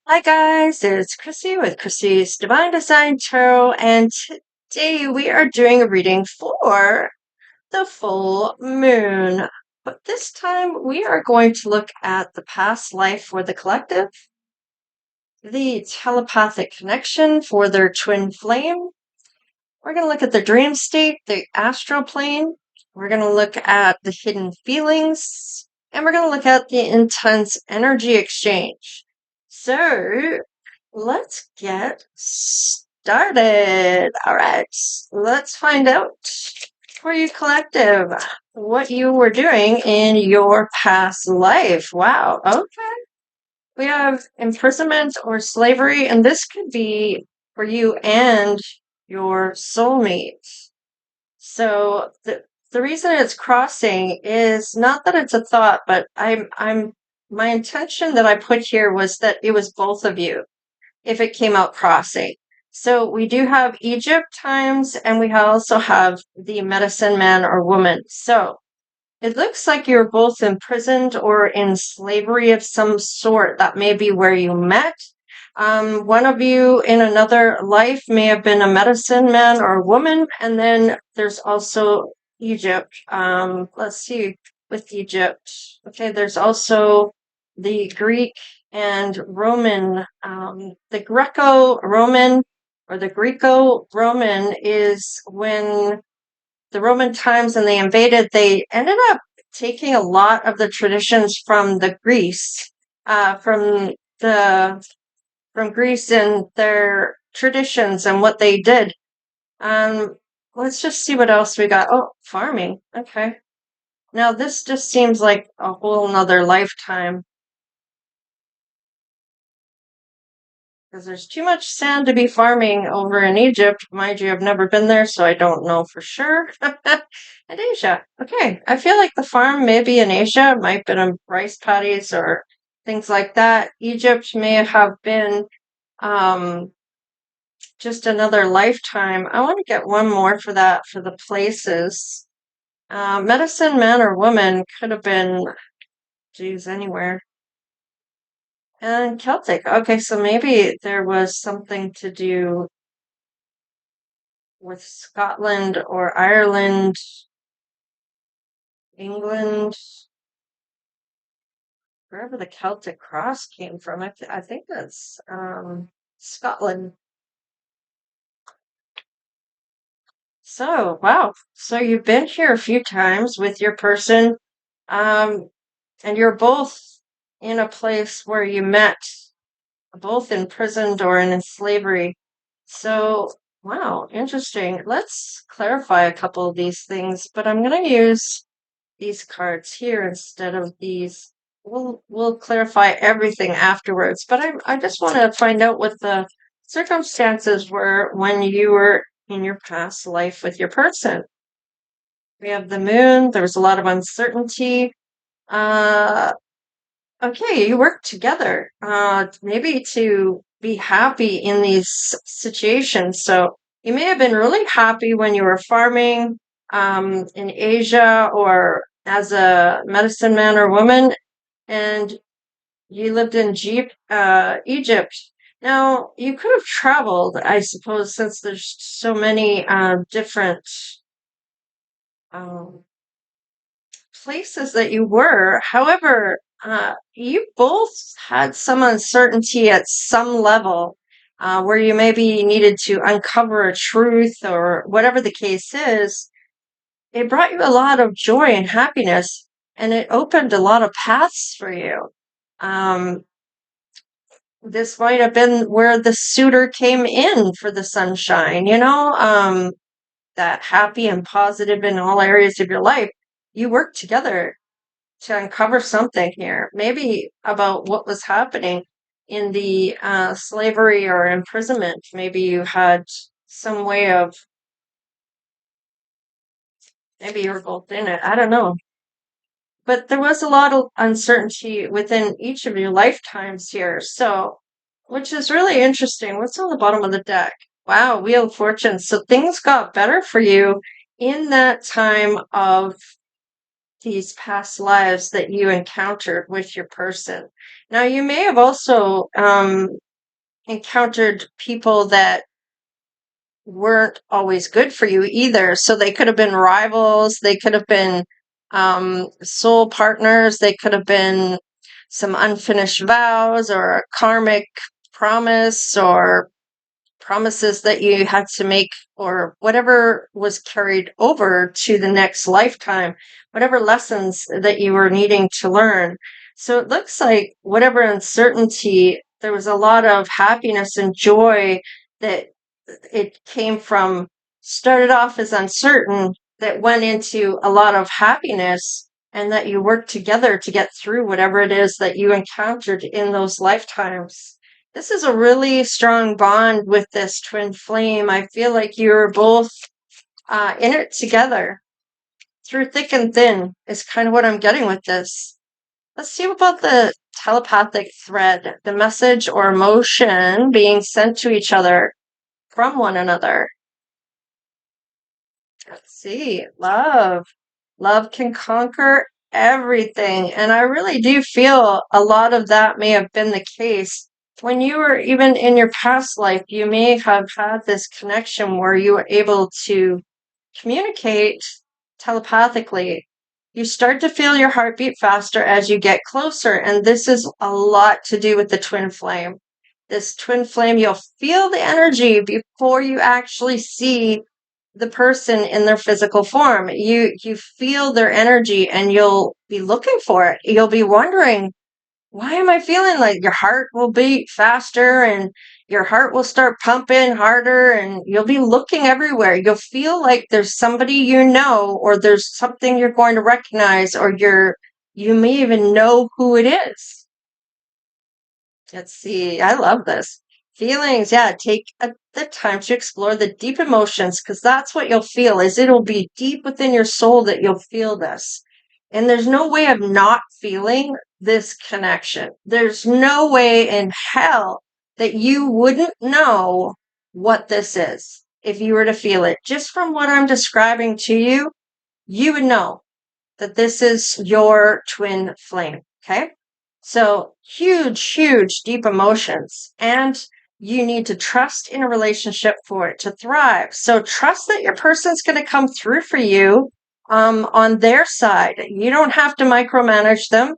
Hi guys, it's Chrissy with Chrissy's Divine Design Tarot, and today we are doing a reading for the full moon. But this time we are going to look at the past life for the collective, the telepathic connection for their twin flame. We're going to look at the dream state, the astral plane. We're going to look at the hidden feelings, and we're going to look at the intense energy exchange. So, let's get started. All right, let's find out for you collective what you were doing in your past life. Wow, okay. We have imprisonment or slavery, and this could be for you and your soulmate. So the reason it's crossing is not that it's a thought, but I'm my intention that I put here was that it was both of you if it came out crossing. So we do have Egypt times, and we also have the medicine man or woman. So it looks like you're both imprisoned or in slavery of some sort. That may be where you met. One of you in another life may have been a medicine man or woman, and then there's also Egypt. Let's see with Egypt. Okay, there's also the Greek and Roman. The Greco-Roman or the Greco-Roman is when the Roman times and they invaded, they ended up taking a lot of the traditions from the Greece, from the from Greece and their traditions and what they did. Um, let's just see what else we got. Oh, farming. Okay. Now this just seems like a whole nother lifetime because there's too much sand to be farming over in Egypt. Mind you, I've never been there, so I don't know for sure. And Asia. Okay, I feel like the farm may be in Asia. It might have been on rice paddies or things like that. Egypt may have been um, just another lifetime. I want to get one more for that for the places. Medicine man or woman could have been, geez, anywhere. And Celtic. Okay, so maybe there was something to do with Scotland or Ireland, England, wherever the Celtic cross came from. I think that's Scotland. So, wow. So you've been here a few times with your person, um, and you're both in a place where you met, both imprisoned or in slavery. So, wow, interesting. Let's clarify a couple of these things, but I'm going to use these cards here instead of these. We'll clarify everything afterwards, but I just want to find out what the circumstances were when you were in your past life with your person. We have the moon. There was a lot of uncertainty. Uh, okay, you work together, maybe to be happy in these situations. So you may have been really happy when you were farming, in Asia or as a medicine man or woman, and you lived in Egypt. Now, you could have traveled, I suppose, since there's so many different um, places that you were. However, you both had some uncertainty at some level, where you maybe needed to uncover a truth or whatever the case is. It brought you a lot of joy and happiness, and it opened a lot of paths for you. Um, this might have been where the suitor came in for the sunshine, that happy and positive in all areas of your life. You worked together to uncover something here, maybe about what was happening in the slavery or imprisonment. Maybe you had some way of, maybe you were both in it. I don't know. But there was a lot of uncertainty within each of your lifetimes here. So, which is really interesting. What's on the bottom of the deck? Wow, Wheel of Fortune. So things got better for you in that time of these past lives that you encountered with your person. Now, you may have also encountered people that weren't always good for you either. So they could have been rivals, they could have been soul partners, they could have been some unfinished vows or a karmic promise or promises that you had to make or whatever was carried over to the next lifetime, whatever lessons that you were needing to learn. So it looks like whatever uncertainty, there was a lot of happiness and joy that it came from, started off as uncertain, that went into a lot of happiness, and that you worked together to get through whatever it is that you encountered in those lifetimes. This is a really strong bond with this twin flame. I feel like you're both in it together through thick and thin, is kind of what I'm getting with this. Let's see about the telepathic thread, the message or emotion being sent to each other from one another. Let's see. Love. Love can conquer everything. And I really do feel a lot of that may have been the case. When you were even in your past life, you may have had this connection where you were able to communicate telepathically. You start to feel your heartbeat faster as you get closer. And this is a lot to do with the twin flame. This twin flame, you'll feel the energy before you actually see the person in their physical form. You feel their energy and you'll be looking for it. You'll be wondering, why am I feeling like your heart will beat faster and your heart will start pumping harder and you'll be looking everywhere. You'll feel like there's somebody you know, or there's something you're going to recognize, or you may even know who it is. Let's see. I love this. Feelings, yeah, take the time to explore the deep emotions, because that's what you'll feel. Is it'll be deep within your soul that you'll feel this. And there's no way of not feeling this connection. There's no way in hell that you wouldn't know what this is if you were to feel it. Just from what I'm describing to you, you would know that this is your twin flame. Okay. So huge, huge, deep emotions. And you need to trust in a relationship for it to thrive. So trust that your person's going to come through for you on their side. You don't have to micromanage them.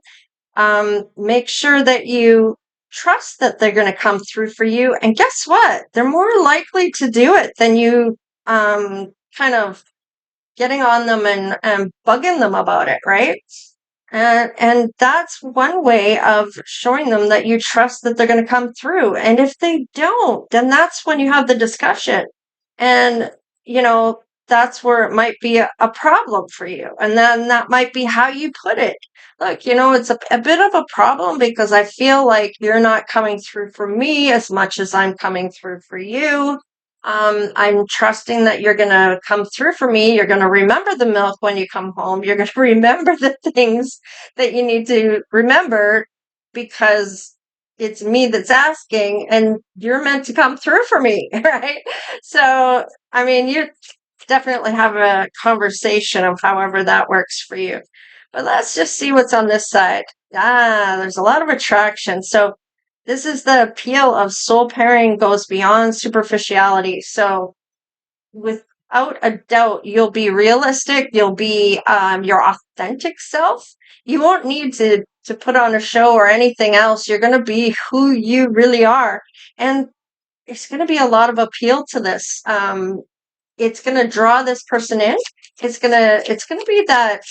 Make sure that you trust that they're going to come through for you. And guess what? They're more likely to do it than you kind of getting on them and bugging them about it, right? And that's one way of showing them that you trust that they're going to come through. And if they don't, then that's when you have the discussion. And, you know, that's where it might be a problem for you. And then that might be how you put it. Look, it's a bit of a problem because I feel like you're not coming through for me as much as I'm coming through for you. I'm trusting that you're going to come through for me. You're going to remember the milk when you come home. You're going to remember the things that you need to remember, because it's me that's asking and you're meant to come through for me, right? So, I mean, you definitely have a conversation of however that works for you. But let's just see what's on this side. There's a lot of attraction. So this is the appeal of soul pairing goes beyond superficiality. So without a doubt, you'll be realistic. You'll be your authentic self. You won't need to put on a show or anything else. You're going to be who you really are. And it's going to be a lot of appeal to this. It's going to draw this person in. It's going to be that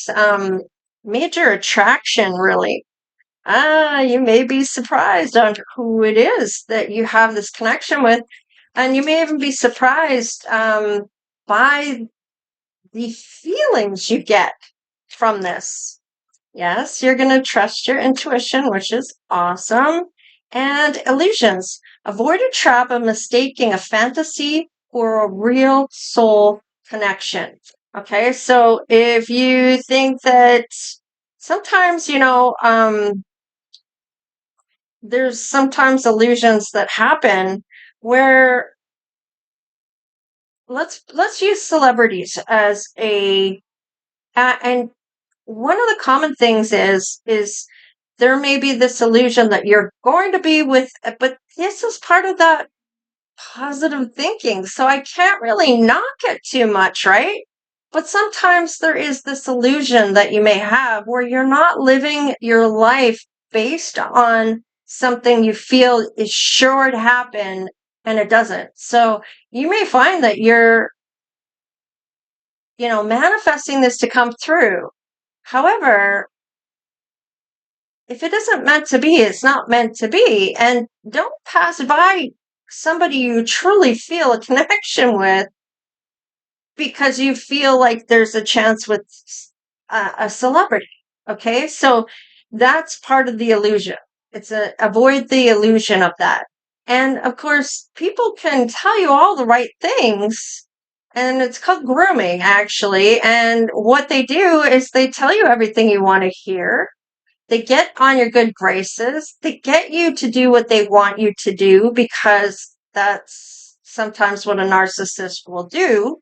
major attraction, really. You may be surprised on who it is that you have this connection with, and you may even be surprised by the feelings you get from this. Yes, you're going to trust your intuition, which is awesome. And illusions. Avoid a trap of mistaking a fantasy for a real soul connection. Okay, so if you think that sometimes, there's sometimes illusions that happen where, let's use celebrities as and one of the common things is there may be this illusion that you're going to be with, but this is part of that positive thinking. So I can't really knock it too much, right? But sometimes there is this illusion that you may have where you're not living your life based on something you feel is sure to happen and it doesn't. So you may find that you're, manifesting this to come through. However, if it isn't meant to be, it's not meant to be. And don't pass by somebody you truly feel a connection with because you feel like there's a chance with a celebrity. Okay, so that's part of the illusion. Avoid the illusion of that. And of course, people can tell you all the right things, and it's called grooming, actually. And what they do is they tell you everything you want to hear. They get on your good graces. They get you to do what they want you to do because that's sometimes what a narcissist will do.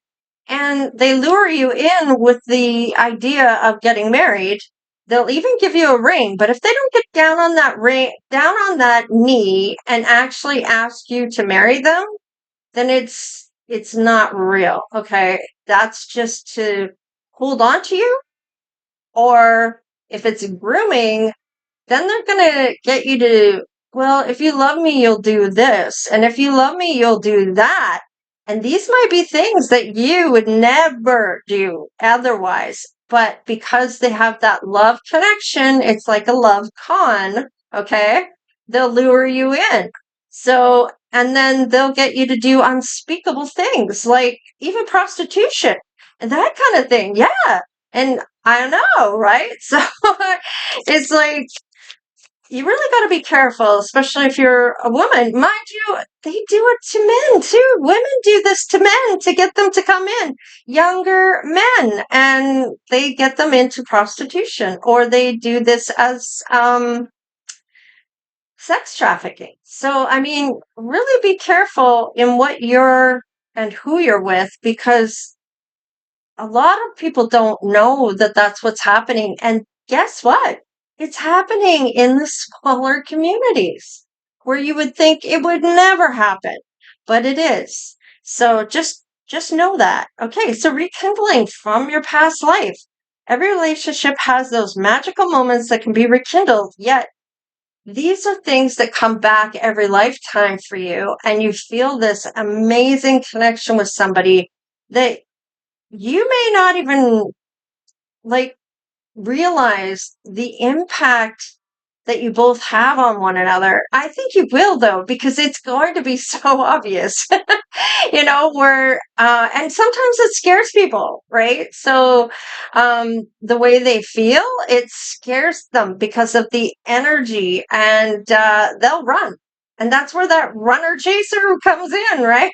And they lure you in with the idea of getting married. They'll even give you a ring, but if they don't get down on that down on that knee and actually ask you to marry them, then it's not real. Okay. That's just to hold on to you. Or if it's grooming, then they're going to get you to, well, if you love me, you'll do this. And if you love me, you'll do that. And these might be things that you would never do otherwise. But because they have that love connection, it's like a love con, okay? They'll lure you in. So, and then they'll get you to do unspeakable things like even prostitution and that kind of thing. Yeah. And I know, right? So it's like, you really got to be careful, especially if you're a woman. Mind you, they do it to men too. Women do this to men to get them to come in. Younger men, and they get them into prostitution, or they do this as sex trafficking. So, I mean, really be careful in what you're and who you're with, because a lot of people don't know that that's what's happening. And guess what? It's happening in the smaller communities where you would think it would never happen, but it is. So just know that. Okay, so rekindling from your past life. Every relationship has those magical moments that can be rekindled, yet these are things that come back every lifetime for you, and you feel this amazing connection with somebody that you may not even like realize the impact that you both have on one another. I think you will, though, because it's going to be so obvious, where, and sometimes it scares people, right? So, the way they feel, it scares them because of the energy, and, they'll run. And that's where that runner chaser comes in, right?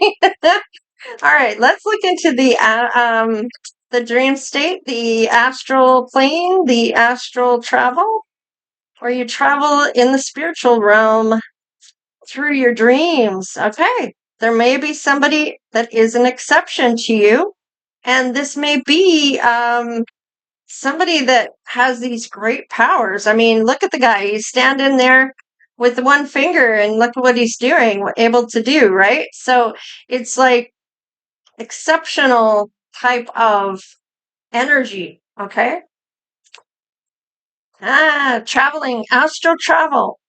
All right, let's look into the dream state, the astral plane, the astral travel, where you travel in the spiritual realm through your dreams. Okay, there may be somebody that is an exception to you, and this may be somebody that has these great powers. I mean, look at the guy; he's standing there with one finger, and look at what he's doing, able to do, right? So it's like exceptional type of energy. Okay. Traveling, astral travel.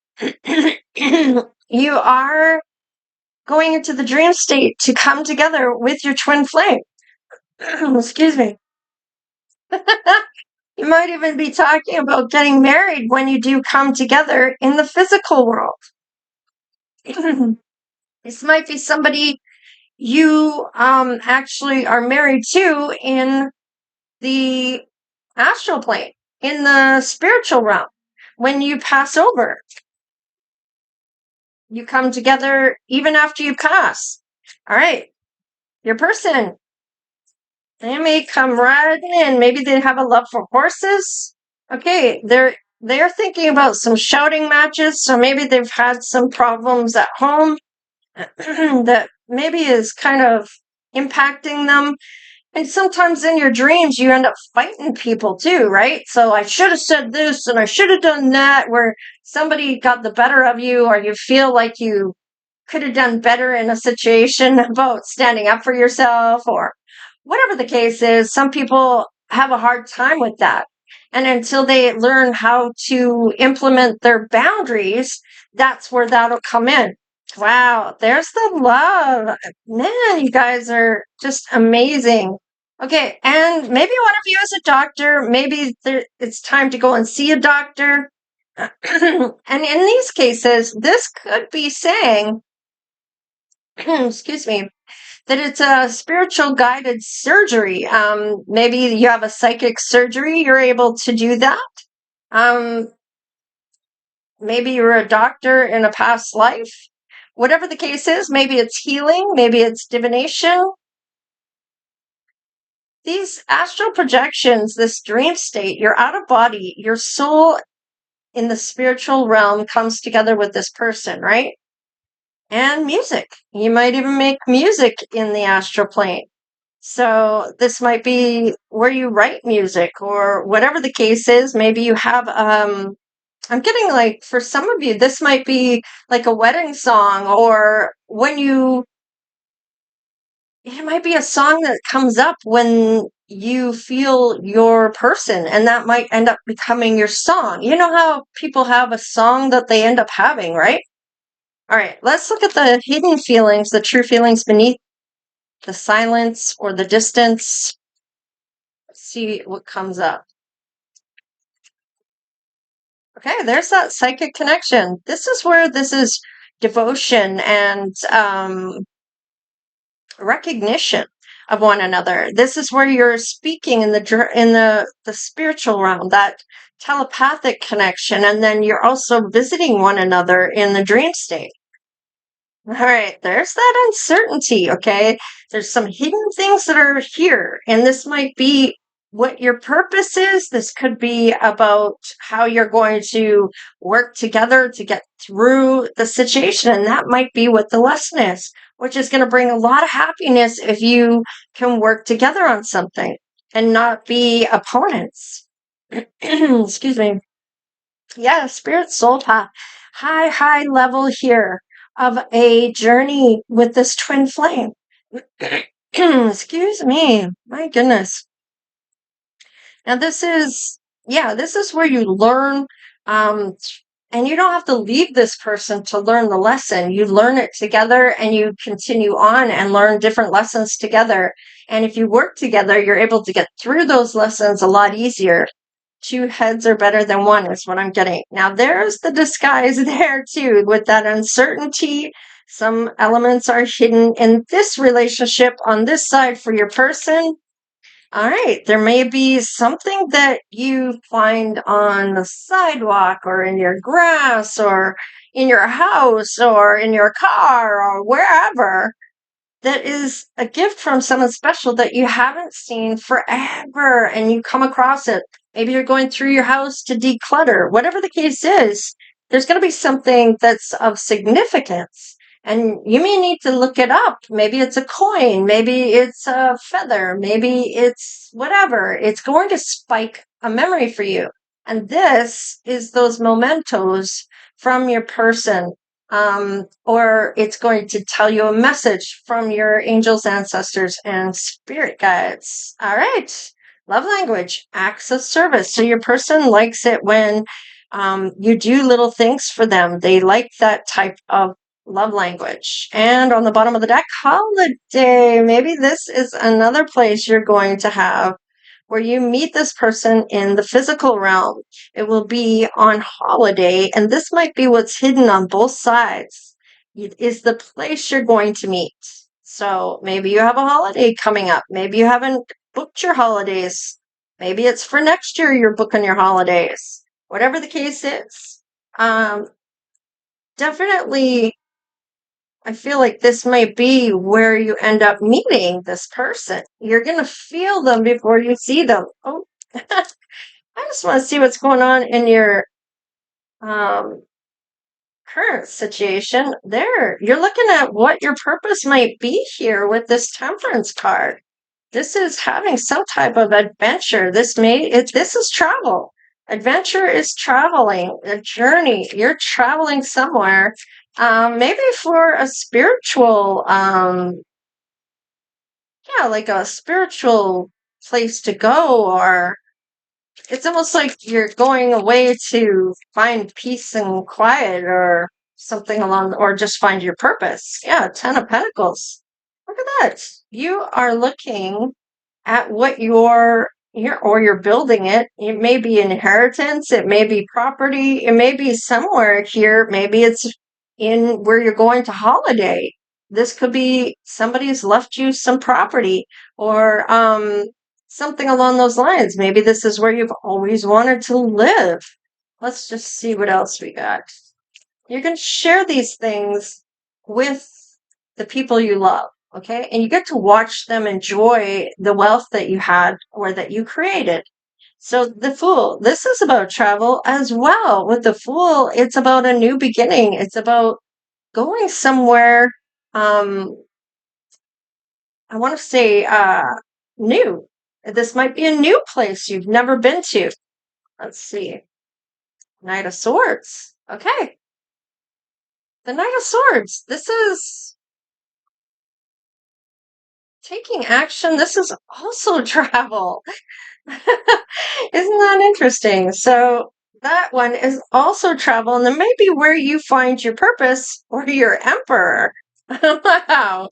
You are going into the dream state to come together with your twin flame. Excuse me. You might even be talking about getting married when you do come together in the physical world. This might be somebody you actually are married to in the astral plane, in the spiritual realm. When you pass over, you come together even after you pass. All right, your person, they may come riding in. Maybe they have a love for horses. Okay, they're thinking about some shouting matches, so maybe they've had some problems at home that maybe is kind of impacting them. And sometimes in your dreams, you end up fighting people too, right? So I should have said this and I should have done that, where somebody got the better of you, or you feel like you could have done better in a situation about standing up for yourself, or whatever the case is. Some people have a hard time with that. And until they learn how to implement their boundaries, that's where that'll come in. Wow, there's the love. Man, you guys are just amazing. Okay, and maybe one of you is a doctor. Maybe it's time to go and see a doctor. And in these cases, this could be saying, excuse me, that it's a spiritual guided surgery. Maybe you have a psychic surgery, you're able to do that. Um, maybe you were a doctor in a past life. Whatever the case is, maybe it's healing, maybe it's divination. These astral projections, this dream state, you're out of body, your soul in the spiritual realm comes together with this person, right? And music. You might even make music in the astral plane. So this might be where you write music, or whatever the case is. Maybe you have, I'm getting like, for some of you, this might be like a wedding song, or it might be a song that comes up when you feel your person, and that might end up becoming your song. You know how people have a song that they end up having, right? All right, let's look at the hidden feelings, the true feelings beneath the silence or the distance. Let's see what comes up. Okay, there's that psychic connection. This is where this is devotion and recognition of one another. This is where you're speaking in the spiritual realm, that telepathic connection, and then you're also visiting one another in the dream state. All right, there's that uncertainty, okay? There's some hidden things that are here, and this might be what your purpose is. This could be about how you're going to work together to get through the situation, and that might be what the lesson is, which is going to bring a lot of happiness if you can work together on something and not be opponents. Excuse me. Yeah, spirit soul path. High level here of a journey with this twin flame. Excuse me. My goodness. Now this is where you learn, um, and you don't have to leave this person to learn the lesson. You learn it together and you continue on and learn different lessons together. And if you work together, you're able to get through those lessons a lot easier. Two heads are better than one is what I'm getting. Now there's the disguise there too, with that uncertainty. Some elements are hidden in this relationship on this side for your person. All right, there may be something that you find on the sidewalk or in your grass or in your house or in your car or wherever that is a gift from someone special that you haven't seen forever, and you come across it. Maybe you're going through your house to declutter. Whatever the case is, there's going to be something that's of significance. And you may need to look it up. Maybe it's a coin. Maybe it's a feather. Maybe it's whatever. It's going to spike a memory for you. And this is those mementos from your person, or it's going to tell you a message from your angels, ancestors, and spirit guides. All right. Love language, acts of service. So your person likes it when you do little things for them. They like that type of love language. And on the bottom of the deck, holiday. Maybe this is another place you're going to have where you meet this person in the physical realm. It will be on holiday, and this might be what's hidden on both sides. It is the place you're going to meet. So maybe you have a holiday coming up. Maybe you haven't booked your holidays. Maybe it's for next year you're booking your holidays. Whatever the case is, definitely I feel like this might be where you end up meeting this person. You're going to feel them before you see them. Oh, I just want to see what's going on in your um, current situation. There, you're looking at what your purpose might be here with this Temperance card. This is having some type of adventure. This is travel. Adventure is traveling, a journey. You're traveling somewhere, maybe for a spiritual, yeah, like a spiritual place to go, or it's almost like you're going away to find peace and quiet, or something along, or just find your purpose. Yeah, Ten of Pentacles. Look at that. You are looking at what you're building it. It may be inheritance, it may be property, it may be somewhere here, maybe it's in where you're going to holiday. This could be somebody's left you some property, or something along those lines. Maybe this is where you've always wanted to live. Let's just see what else we got. You can share these things with the people you love, okay? And you get to watch them enjoy the wealth that you had or that you created. So the Fool, this is about travel as well. With the Fool, it's about a new beginning. It's about going somewhere, um, I want to say, new. This might be a new place you've never been to. Let's see. Knight of Swords. Okay. The Knight of Swords. This is taking action. This is also travel. Isn't that interesting? So that one is also travel, and then maybe where you find your purpose or your emperor. Wow.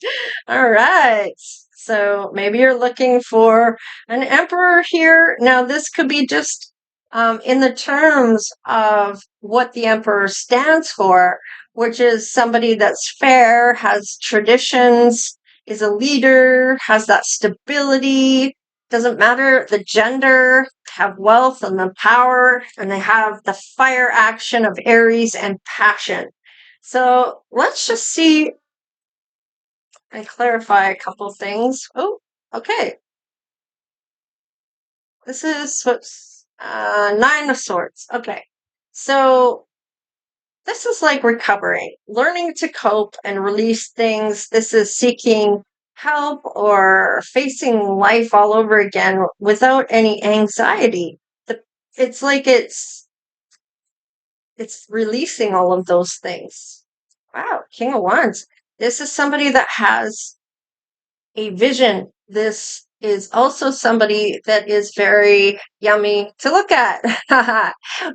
All right. So maybe you're looking for an emperor here. Now, this could be just in the terms of what the emperor stands for, which is somebody that's fair, has traditions, is a leader, has that stability, doesn't matter the gender, have wealth and the power, and they have the fire action of Aries and passion. So let's just see and clarify a couple things. Oh, okay. This is whoops, Nine of Swords. Okay. So this is like recovering, learning to cope and release things. This is seeking help or facing life all over again without any anxiety. It's like it's releasing all of those things. Wow, King of Wands. This is somebody that has a vision. This is also somebody that is very yummy to look at.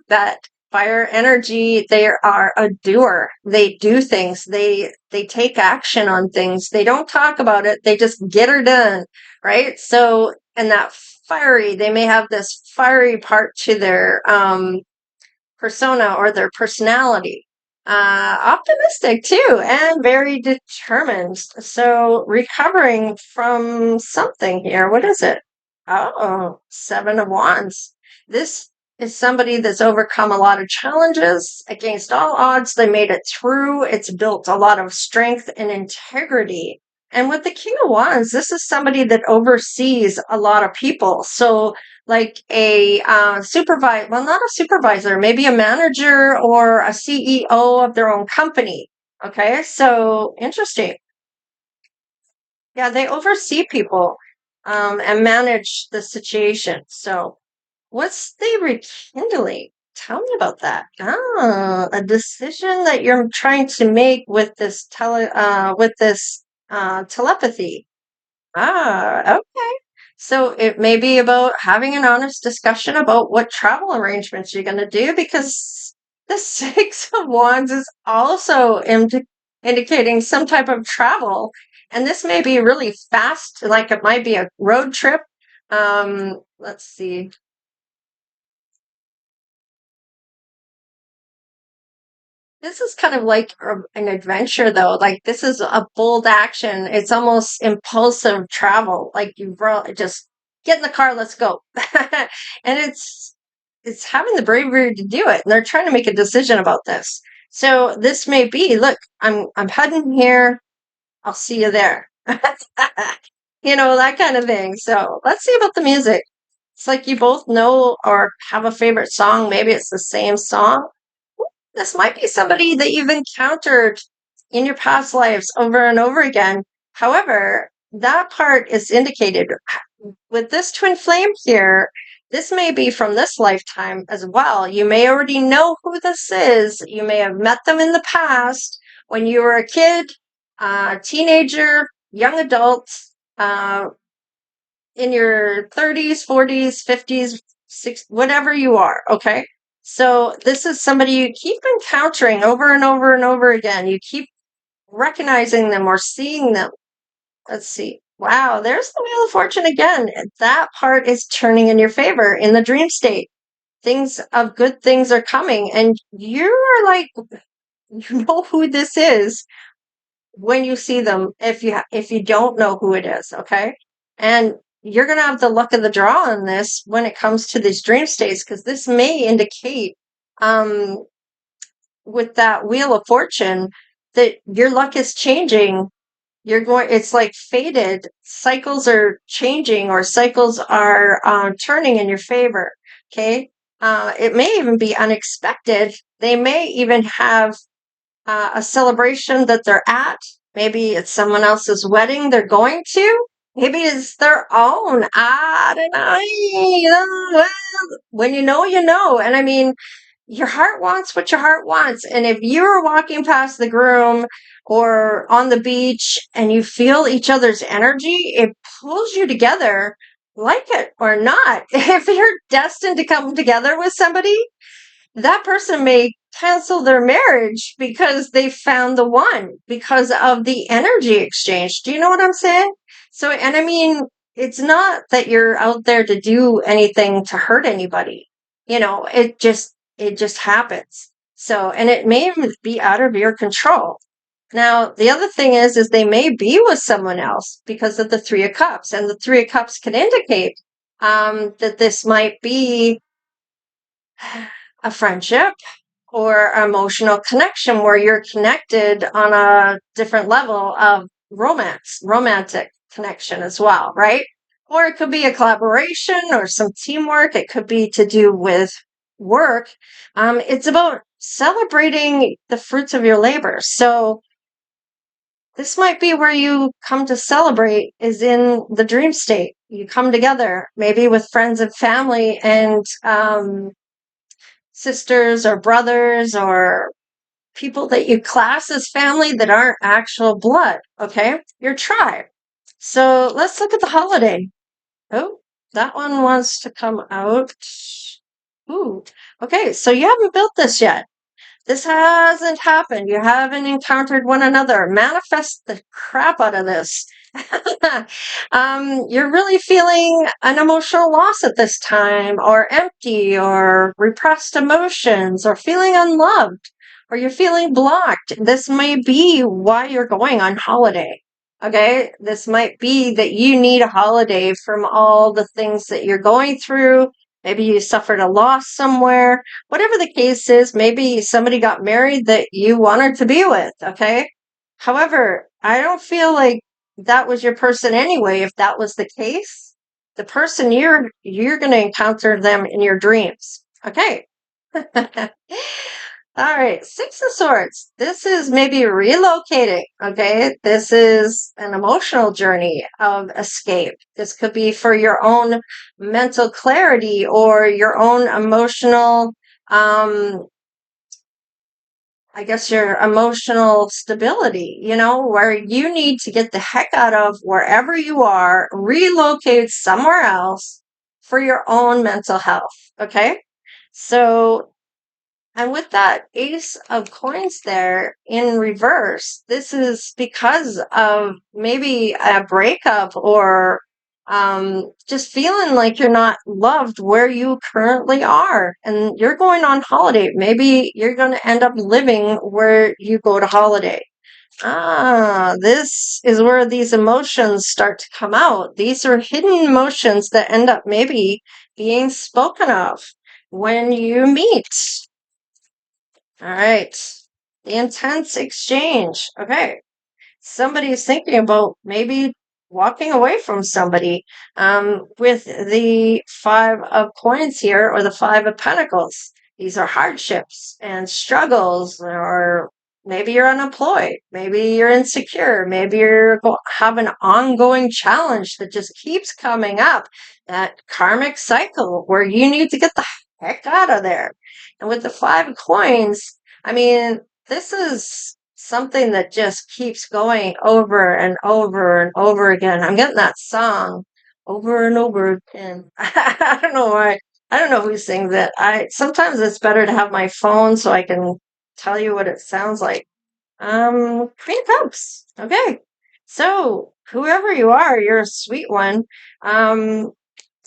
That fire energy, they are a doer. They do things. They take action on things. They don't talk about it. They just get her done, right? So, and that fiery, they may have this fiery part to their persona or their personality. Optimistic too, and very determined. So recovering from something here. What is it? Oh, Seven of Wands. This is somebody that's overcome a lot of challenges against all odds. They made it through. It's built a lot of strength and integrity. And with the King of Wands, this is somebody that oversees a lot of people. So like a supervisor, well, not a supervisor, maybe a manager or a CEO of their own company. Okay, so interesting. Yeah, they oversee people and manage the situation. So, what's the rekindling? Tell me about that. Ah, a decision that you're trying to make with this telepathy. Ah, okay. So it may be about having an honest discussion about what travel arrangements you're going to do, because the Six of Wands is also indicating some type of travel. And this may be really fast, like it might be a road trip. Let's see. This is kind of like an adventure, though. Like this is a bold action. It's almost impulsive travel. Like just get in the car, let's go. And it's having the bravery to do it. And they're trying to make a decision about this. So this may be, look, I'm heading here. I'll see you there. That kind of thing. So let's see about the music. It's like you both know or have a favorite song. Maybe it's the same song. This might be somebody that you've encountered in your past lives over and over again. However, that part is indicated. With this twin flame here, this may be from this lifetime as well. You may already know who this is. You may have met them in the past when you were a kid, teenager, young adult, uh, in your 30s, 40s, 50s, 60s, whatever you are, okay? So this is somebody you keep encountering over and over and over again. You keep recognizing them or seeing them. Let's see. Wow, there's the Wheel of Fortune again. That part is turning in your favor in the dream state. Things of good things are coming, and you are like, you know who this is when you see them. If you don't know who it is, okay, and you're gonna have the luck of the draw on this when it comes to these dream states, because this may indicate, um, with that Wheel of Fortune, that your luck is changing. It's like fated. Cycles are changing, or cycles are turning in your favor. Okay. It may even be unexpected. They may even have a celebration that they're at. Maybe it's someone else's wedding they're going to. Maybe it's their own. I don't know. Well, when you know, you know. And I mean, your heart wants what your heart wants. And if you're walking past the groom or on the beach and you feel each other's energy, it pulls you together, like it or not. If you're destined to come together with somebody, that person may cancel their marriage because they found the one, because of the energy exchange. Do you know what I'm saying? So, and I mean, it's not that you're out there to do anything to hurt anybody. It just happens. So, and it may even be out of your control. Now, the other thing is they may be with someone else because of the Three of Cups, and the Three of Cups can indicate that this might be a friendship or emotional connection where you're connected on a different level of romantic connection as well, right? Or it could be a collaboration or some teamwork. It could be to do with work. It's about celebrating the fruits of your labor. So this might be where you come to celebrate, is in the dream state. You come together, maybe with friends and family, and sisters or brothers or people that you class as family that aren't actual blood, okay? Your tribe. So let's look at the holiday. Oh, that one wants to come out. Ooh, okay, so you haven't built this yet. This hasn't happened. You haven't encountered one another. Manifest the crap out of this. You're really feeling an emotional loss at this time, or empty, or repressed emotions, or feeling unloved, or you're feeling blocked. This may be why you're going on holiday. Okay, this might be that you need a holiday from all the things that you're going through. Maybe you suffered a loss somewhere. Whatever the case is, maybe somebody got married that you wanted to be with, okay? However, I don't feel like that was your person anyway. If that was the case, the person you're going to encounter them in your dreams. Okay. All right, Six of Swords. This is maybe relocating, okay? This is an emotional journey of escape. This could be for your own mental clarity or your own emotional, I guess your emotional stability, where you need to get the heck out of wherever you are, relocate somewhere else for your own mental health, okay? So, and with that Ace of Coins there in reverse, this is because of maybe a breakup, or just feeling like you're not loved where you currently are. And you're going on holiday. Maybe you're going to end up living where you go to holiday. This is where these emotions start to come out. These are hidden emotions that end up maybe being spoken of when you meet. All right. The intense exchange. Okay. Somebody is thinking about maybe walking away from somebody, with the Five of Coins here, or the Five of Pentacles. These are hardships and struggles, or maybe you're unemployed, maybe you're insecure, maybe you have an ongoing challenge that just keeps coming up, that karmic cycle where you need to get the heck out of there. And with the 5 of coins, I mean, this is something that just keeps going over and over and over again. I'm getting that song over and over again. I don't know why. I don't know who sings it. I sometimes it's better to have my phone so I can tell you what it sounds like. Queen of Cups. Okay. So whoever you are, you're a sweet one.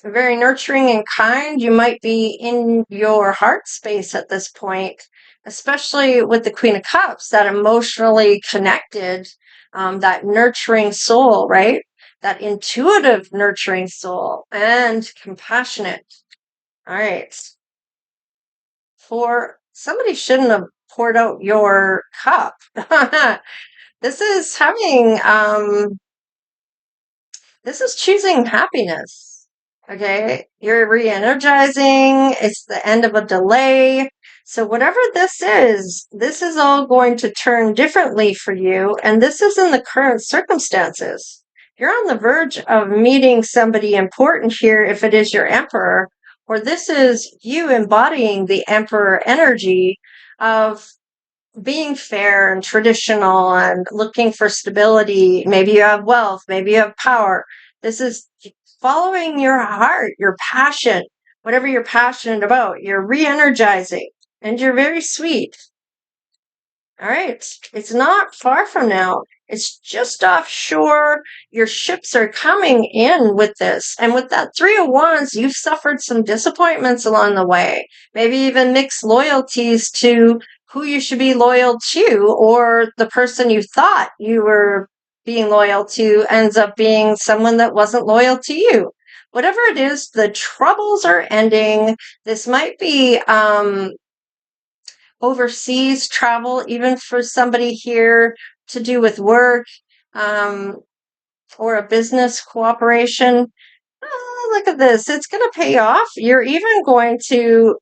Very nurturing and kind. You might be in your heart space at this point, especially with the Queen of Cups, that emotionally connected, that nurturing soul, right? That intuitive nurturing soul and compassionate. All right. For somebody shouldn't have poured out your cup. This is having this is choosing happiness. Okay? You're re-energizing. It's the end of a delay. So whatever this is all going to turn differently for you, and this is in the current circumstances. You're on the verge of meeting somebody important here if it is your emperor, or this is you embodying the emperor energy of being fair and traditional and looking for stability. Maybe you have wealth, maybe you have power. This is following your heart, your passion, whatever you're passionate about. You're re-energizing and you're very sweet. All right. It's not far from now. It's just offshore. Your ships are coming in with this. And with that 3 of Wands, you've suffered some disappointments along the way. Maybe even mixed loyalties to who you should be loyal to, or the person you thought you were being loyal to ends up being someone that wasn't loyal to you. Whatever it is, the troubles are ending. This might be overseas travel, even for somebody here to do with work, um, or a business cooperation. Oh, look at this. It's going to pay off. You're even going to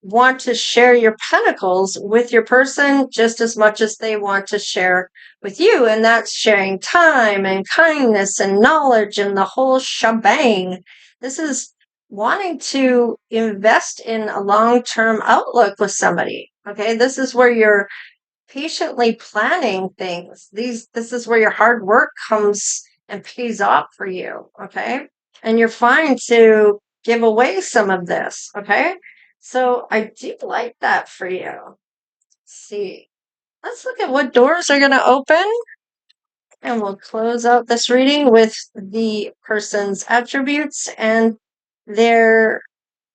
want to share your pentacles with your person just as much as they want to share with you. And that's sharing time and kindness and knowledge and the whole shebang. This is wanting to invest in a long-term outlook with somebody. Okay, this is where you're patiently planning things. This is where your hard work comes and pays off for you. Okay, and you're fine to give away some of this. Okay, so I do like that for you. Let's see. Let's look at what doors are going to open. And we'll close out this reading with the person's attributes and their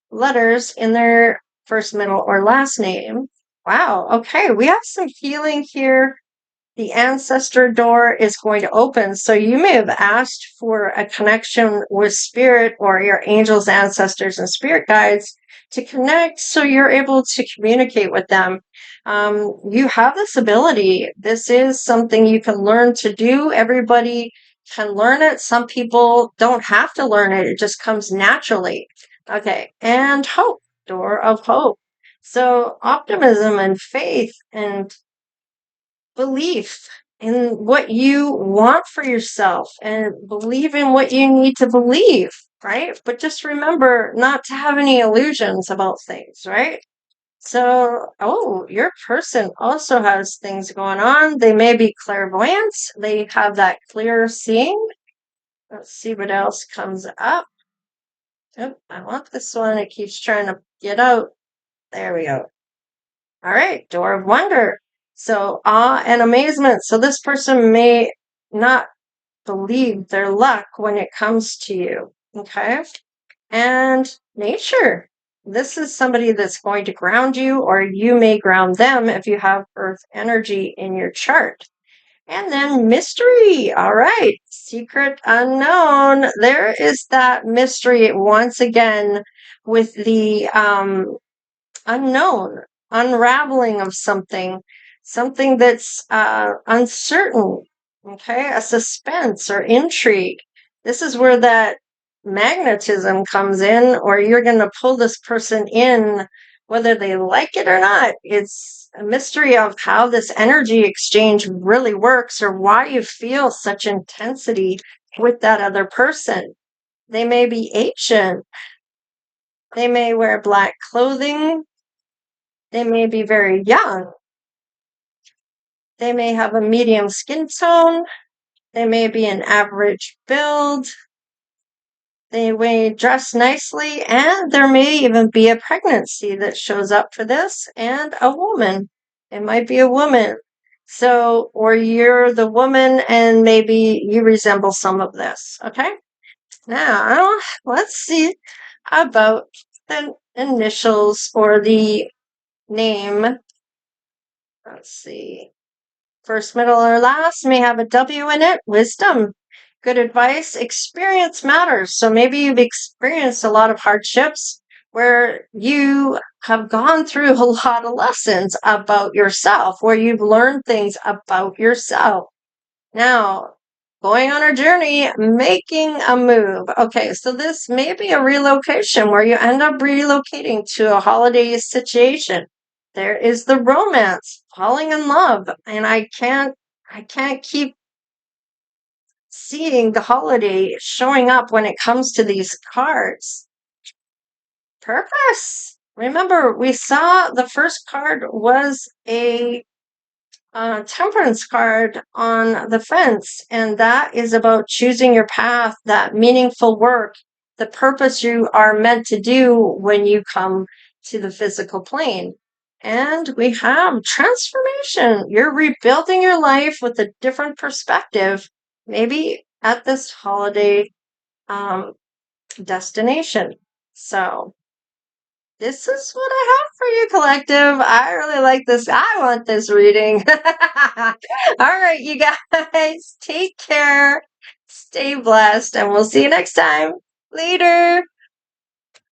letters in their first, middle, or last name. Wow. Okay. We have some healing here. The ancestor door is going to open. So you may have asked for a connection with spirit or your angels, ancestors, and spirit guides to connect so you're able to communicate with them. You have this ability. This is something you can learn to do. Everybody can learn it. Some people don't have to learn it. It just comes naturally. Okay. And hope, door of hope. So optimism and faith and belief in what you want for yourself and believe in what you need to believe, right? But just remember not to have any illusions about things, right? So, oh, your person also has things going on. They may be clairvoyants. They have that clear seeing. Let's see what else comes up. Oh, I want this one. It keeps trying to get out. There we go. All right, door of wonder. So awe and amazement. So this person may not believe their luck when it comes to you. Okay. And nature. This is somebody that's going to ground you, or you may ground them if you have earth energy in your chart. And then mystery. All right. Secret unknown. There is that mystery once again with the unknown, unraveling of something that's uncertain, okay, a suspense or intrigue. This is where that magnetism comes in, or you're going to pull this person in whether they like it or not. It's mystery of how this energy exchange really works or why you feel such intensity with that other person. They may be Asian. They may wear black clothing. They may be very young. They may have a medium skin tone. They may be an average build. They may dress nicely, and there may even be a pregnancy that shows up for this, and a woman. It might be a woman. So, or you're the woman, and maybe you resemble some of this. Okay? Now, let's see about the initials or the name. Let's see. First, middle, or last may have a W in it. Wisdom. Good advice. Experience matters. So maybe you've experienced a lot of hardships where you have gone through a lot of lessons about yourself, where you've learned things about yourself. Now, going on a journey, making a move. Okay, so this may be a relocation where you end up relocating to a holiday situation. There is the romance, falling in love, and I can't keep seeing the holiday showing up when it comes to these cards. Purpose. Remember, we saw the first card was a temperance card on the fence, and that is about choosing your path, that meaningful work, the purpose you are meant to do when you come to the physical plane. And we have transformation. You're rebuilding your life with a different perspective, maybe at this holiday um, destination. So this is what I have for you, collective. I really like this. I want this reading. All right, you guys, take care, stay blessed, and we'll see you next time. Later.